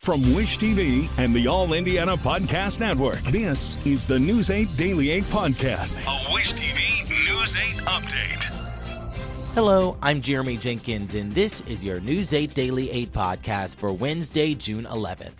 From Wish TV and the All Indiana Podcast Network, this is the News 8 Daily 8 Podcast, a Wish TV News 8 update. Hello, I'm Jeremy Jenkins, and this is your News 8 Daily 8 Podcast for Wednesday, June 11th.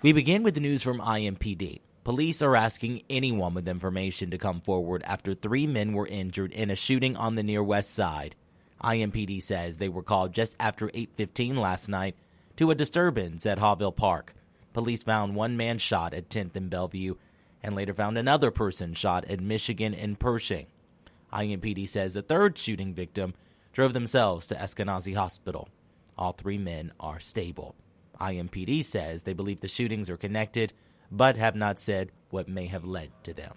We begin with the news from IMPD. Police are asking anyone with information to come forward after 3 men were injured in a shooting on the near west side. IMPD says they were called just after 8:15 last night to a disturbance at Hawville Park. Police found one man shot at 10th and Bellevue and later found another person shot at Michigan and Pershing. IMPD says a third shooting victim drove themselves to Eskenazi Hospital. All 3 men are stable. IMPD says they believe the shootings are connected, but have not said what may have led to them.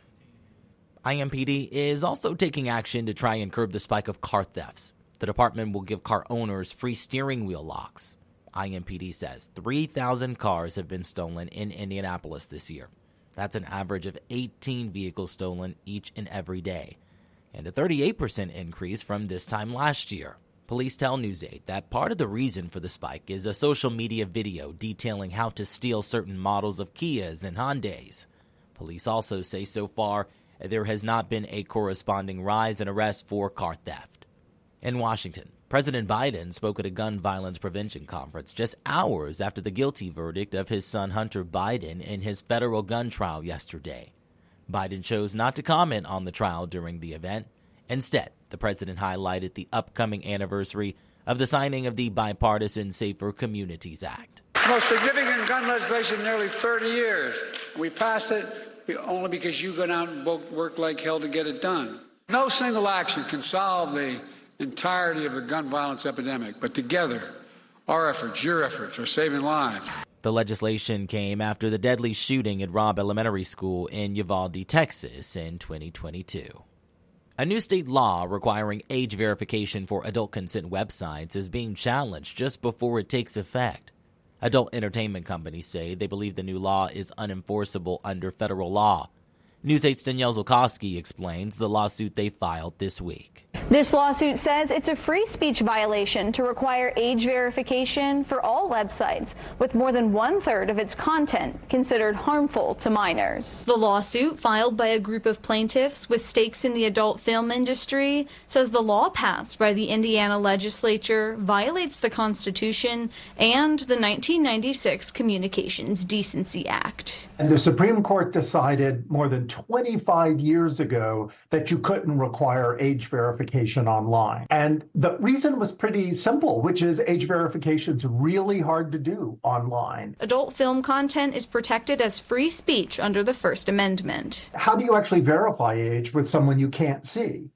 IMPD is also taking action to try and curb the spike of car thefts. The department will give car owners free steering wheel locks. IMPD says 3,000 cars have been stolen in Indianapolis this year. That's an average of 18 vehicles stolen each and every day, and a 38% increase from this time last year. Police tell News 8 that part of the reason for the spike is a social media video detailing how to steal certain models of Kias and Hyundais. Police also say so far there has not been a corresponding rise in arrests for car theft. In Washington, President Biden spoke at a gun violence prevention conference just hours after the guilty verdict of his son Hunter Biden in his federal gun trial yesterday. Biden chose not to comment on the trial during the event. Instead, the president highlighted the upcoming anniversary of the signing of the bipartisan Safer Communities Act. It's the most significant gun legislation in nearly 30 years. We passed it only because you went out and worked like hell to get it done. No single action can solve the entirety of the gun violence epidemic, but together, our efforts, your efforts, are saving lives. The legislation came after the deadly shooting at Robb Elementary School in Uvalde, Texas in 2022. A new state law requiring age verification for adult consent websites is being challenged just before it takes effect. Adult entertainment companies say they believe the new law is unenforceable under federal law. News 8's Danielle Zulkowski explains the lawsuit they filed this week. This lawsuit says it's a free speech violation to require age verification for all websites, with more than 1/3 of its content considered harmful to minors. The lawsuit, filed by a group of plaintiffs with stakes in the adult film industry, says the law passed by the Indiana legislature violates the Constitution and the 1996 Communications Decency Act. And the Supreme Court decided more than 25 years ago that you couldn't require age verification online. And the reason was pretty simple, which is age verification is really hard to do online. Adult film content is protected as free speech under the First Amendment. How do you actually verify age with someone you can't see?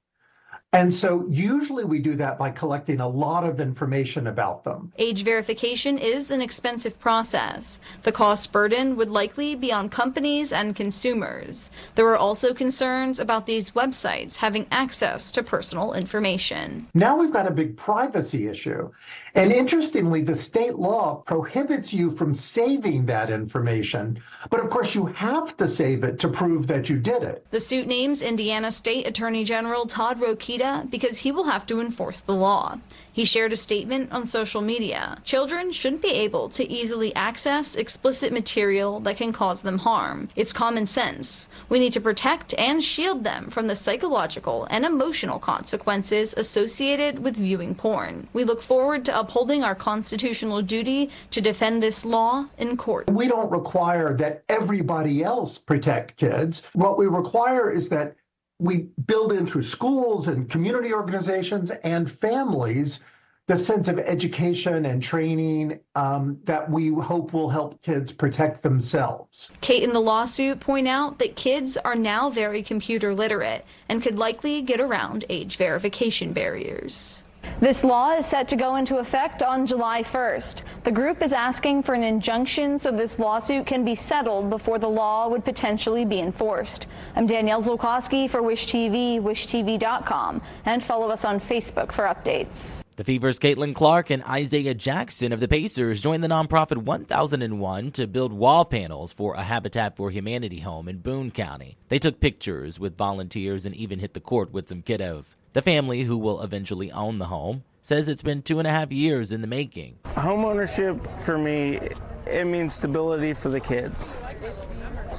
And so usually we do that by collecting a lot of information about them. Age verification is an expensive process. The cost burden would likely be on companies and consumers. There are also concerns about these websites having access to personal information. Now we've got a big privacy issue. And interestingly, the state law prohibits you from saving that information. But of course, you have to save it to prove that you did it. The suit names Indiana State Attorney General Todd Rokita because he will have to enforce the law. He shared a statement on social media. Children shouldn't be able to easily access explicit material that can cause them harm. It's common sense. We need to protect and shield them from the psychological and emotional consequences associated with viewing porn. We look forward to upholding our constitutional duty to defend this law in court. We don't require that everybody else protect kids. What we require is that we build in through schools and community organizations and families the sense of education and training that we hope will help kids protect themselves. Kate and the lawsuit point out that kids are now very computer literate and could likely get around age verification barriers. This law is set to go into effect on July 1st. The group is asking for an injunction so this lawsuit can be settled before the law would potentially be enforced. I'm Danielle Zulkowski for Wish TV, wishtv.com, and follow us on Facebook for updates. The Fever's Caitlin Clark and Isaiah Jackson of the Pacers joined the nonprofit 1001 to build wall panels for a Habitat for Humanity home in Boone County. They took pictures with volunteers and even hit the court with some kiddos. The family, who will eventually own the home, says it's been 2.5 years in the making. Home ownership for me, it means stability for the kids.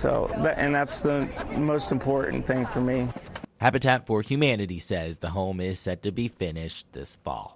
And that's the most important thing for me. Habitat for Humanity says the home is set to be finished this fall.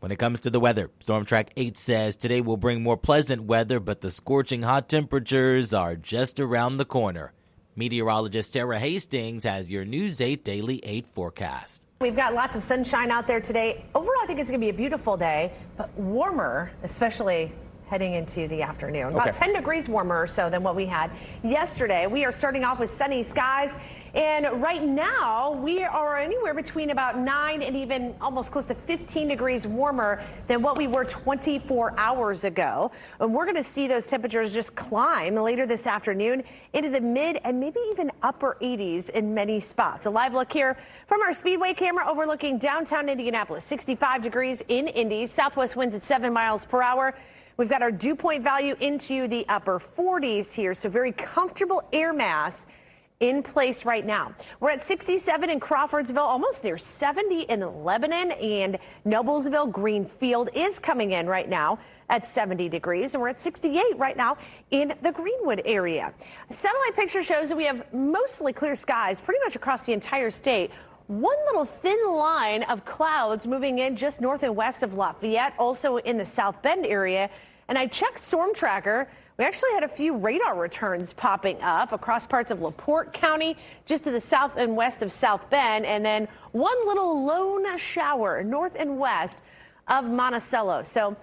When it comes to the weather, Storm Track 8 says today will bring more pleasant weather, but the scorching hot temperatures are just around the corner. Meteorologist Sarah Hastings has your News 8 Daily 8 forecast. We've got lots of sunshine out there today. Overall, I think it's going to be a beautiful day, but warmer, especially heading into the afternoon. About 10 degrees warmer or so than what we had yesterday. We are starting off with sunny skies, and right now we are anywhere between about 9 and even almost close to 15 degrees warmer than what we were 24 hours ago. And we're going to see those temperatures just climb later this afternoon into the mid and maybe even upper 80s in many spots. A live look here from our Speedway camera overlooking downtown Indianapolis. 65 degrees in Indy, southwest winds at 7 miles per hour. We've got our dew point value into the upper 40s here, so very comfortable air mass in place right now. We're at 67 in Crawfordsville, almost near 70 in Lebanon, and Noblesville. Greenfield is coming in right now at 70 degrees, and we're at 68 right now in the Greenwood area. Satellite picture shows that we have mostly clear skies pretty much across the entire state. One little thin line of clouds moving in just north and west of Lafayette, also in the South Bend area. And I checked Storm Tracker. We actually had a few radar returns popping up across parts of LaPorte County, just to the south and west of South Bend, and then one little lone shower north and west of Monticello. So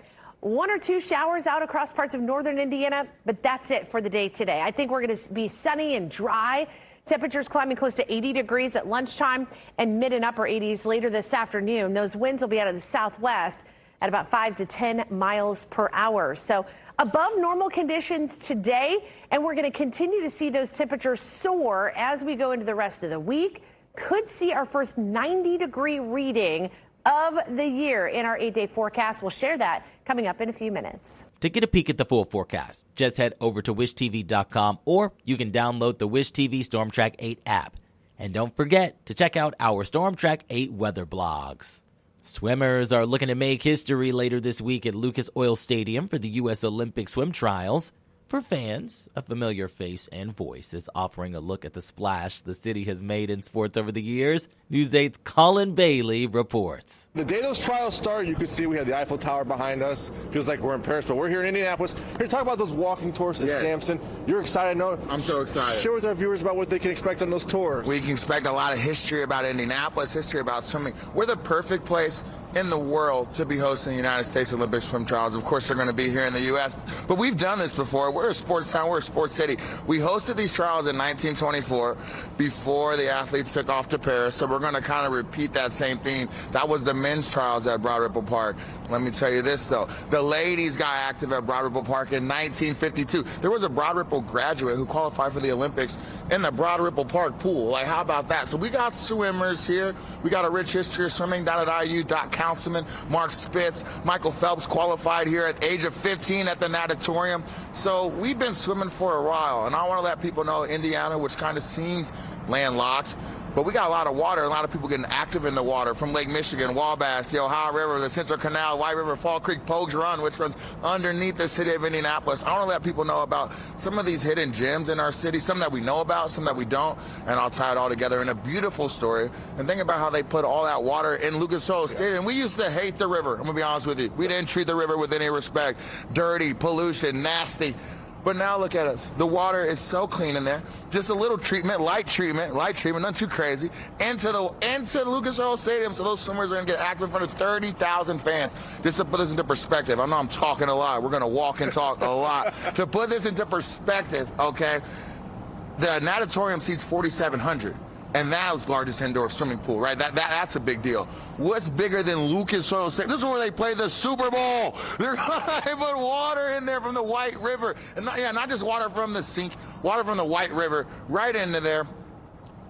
1 or 2 showers out across parts of northern Indiana, but that's it for the day today. I think we're going to be sunny and dry. Temperatures climbing close to 80 degrees at lunchtime and mid and upper 80s later this afternoon. Those winds will be out of the southwest at about 5 to 10 miles per hour. So above normal conditions today, and we're going to continue to see those temperatures soar as we go into the rest of the week. Could see our first 90-degree reading of the year in our 8-day forecast. We'll share that coming up in a few minutes. To get a peek at the full forecast, just head over to wishtv.com, or you can download the Wish TV Storm Track 8 app. And don't forget to check out our Storm Track 8 weather blogs. Swimmers are looking to make history later this week at Lucas Oil Stadium for the U.S. Olympic swim trials. For fans, a familiar face and voice is offering a look at the splash the city has made in sports over the years. News 8's Colin Bailey reports. The day those trials started, you could see we had the Eiffel Tower behind us. Feels like we're in Paris, but we're here in Indianapolis. Here to talk about those walking tours at Sampson. You're excited, I know. I'm so excited. Share with our viewers about what they can expect on those tours. We can expect a lot of history about Indianapolis, history about swimming. We're the perfect place in the world to be hosting the United States Olympic swim trials. Of course, they're going to be here in the U.S., but we've done this before. We're a sports town. We're a sports city. We hosted these trials in 1924 before the athletes took off to Paris, so we're going to kind of repeat that same theme. That was the men's trials at Broad Ripple Park. Let me tell you this, though. The ladies got active at Broad Ripple Park in 1952. There was a Broad Ripple graduate who qualified for the Olympics in the Broad Ripple Park pool. Like, how about that? So we got swimmers here. We got a rich history of swimming down at IU. Councilman Mark Spitz, Michael Phelps qualified here at the age of 15 at the natatorium. So we've been swimming for a while, and I want to let people know Indiana, which kind of seems landlocked, but we got a lot of water, a lot of people getting active in the water from Lake Michigan, Wabash, the Ohio River, the Central Canal, White River, Fall Creek, Pogues Run, which runs underneath the city of Indianapolis. I want to let people know about some of these hidden gems in our city, some that we know about, some that we don't, and I'll tie it all together in a beautiful story. And think about how they put all that water in Lucas Oil Stadium. We used to hate the river. I'm going to be honest with you. We didn't treat the river with any respect. Dirty, pollution, nasty. But now look at us. The water is so clean in there. Just a little treatment, light treatment, not too crazy, into Lucas Oil Stadium. So those swimmers are going to get active in front of 30,000 fans. Just to put this into perspective, I know I'm talking a lot. We're going to walk and talk a lot. To put this into perspective, okay, the natatorium seats 4,700. And that was the largest indoor swimming pool, right? That's a big deal. What's bigger than Lucas Oil Stadium? This is where they play the Super Bowl. They're going to put water in there from the White River. And not just water from the sink, water from the White River right into there.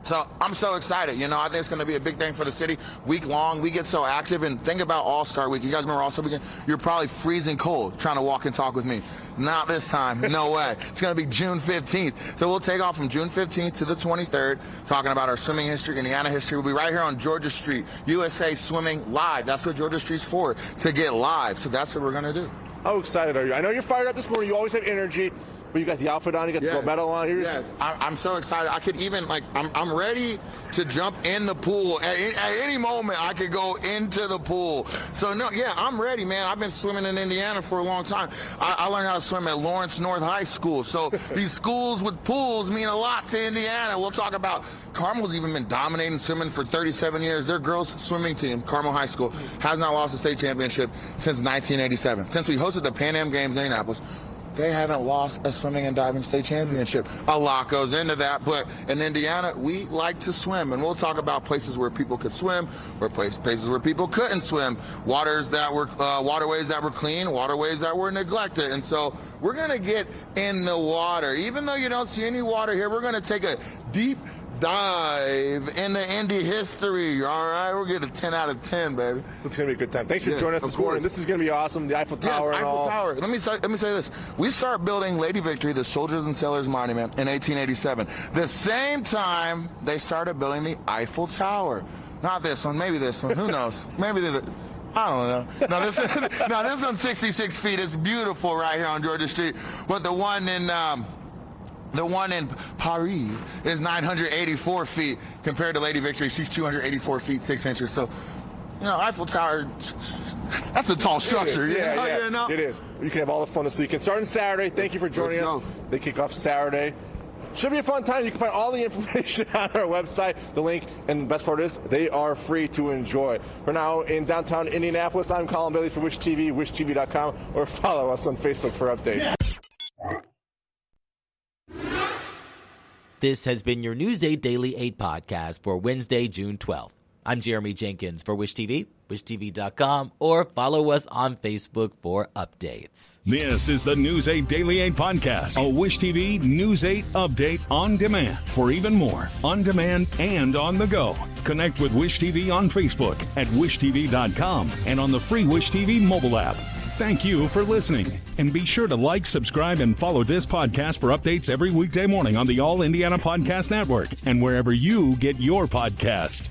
So I'm so excited. You know, I think it's going to be a big thing for the city. Week long, we get so active. And think about All-Star Week. You guys remember All-Star Weekend? You're probably freezing cold trying to walk and talk with me. Not this time. No way. It's going to be June 15th. So we'll take off from June 15th to the 23rd, talking about our swimming history, Indiana history. We'll be right here on Georgia Street, USA Swimming Live. That's what Georgia Street's for, to get live. So that's what we're going to do. How excited are you? I know you're fired up this morning. You always have energy. But you got the outfit on, you got the gold medal on. Yes. I'm so excited. I could even, I'm ready to jump in the pool. At any moment, I could go into the pool. So, no, yeah, I'm ready, man. I've been swimming in Indiana for a long time. I learned how to swim at Lawrence North High School. So these schools with pools mean a lot to Indiana. We'll talk about Carmel's even been dominating swimming for 37 years. Their girls swimming team, Carmel High School, has not lost a state championship since 1987. Since we hosted the Pan Am Games in Indianapolis, they haven't lost a swimming and diving state championship. A lot goes into that, but in Indiana, we like to swim, and we'll talk about places where people could swim, or places where people couldn't swim, waterways that were clean, waterways that were neglected, and so we're gonna get in the water. Even though you don't see any water here, we're gonna take a deep dive into Indy history. All right, we're getting a 10 out of 10, baby. It's going to be a good time. Thanks for joining us this morning. This is going to be awesome. The Eiffel Tower and all. Tower. Let me say this. We start building Lady Victory, the Soldiers and Sailors Monument, in 1887. The same time they started building the Eiffel Tower. Not this one, maybe this one. Who knows? Maybe I don't know. No, this one's 66 feet. It's beautiful right here on Georgia Street. But the one in Paris is 984 feet compared to Lady Victory. She's 284 feet, 6 inches. So, you know, Eiffel Tower, that's a tall structure. Yeah, You know? It is. You can have all the fun this weekend. Starting Saturday, thank you for joining us. They kick off Saturday. Should be a fun time. You can find all the information on our website, the link, and the best part is they are free to enjoy. For now, in downtown Indianapolis, I'm Colin Bailey for Wish TV, wishtv.com, or follow us on Facebook for updates. This has been your News 8 Daily 8 podcast for Wednesday, June 12th. I'm Jeremy Jenkins for Wish TV, wishtv.com, or follow us on Facebook for updates. This is the News 8 Daily 8 podcast, a Wish TV News 8 update on demand. For even more, on demand and on the go, connect with Wish TV on Facebook at wishtv.com and on the free Wish TV mobile app. Thank you for listening. And be sure to like, subscribe, and follow this podcast for updates every weekday morning on the All Indiana Podcast Network and wherever you get your podcast.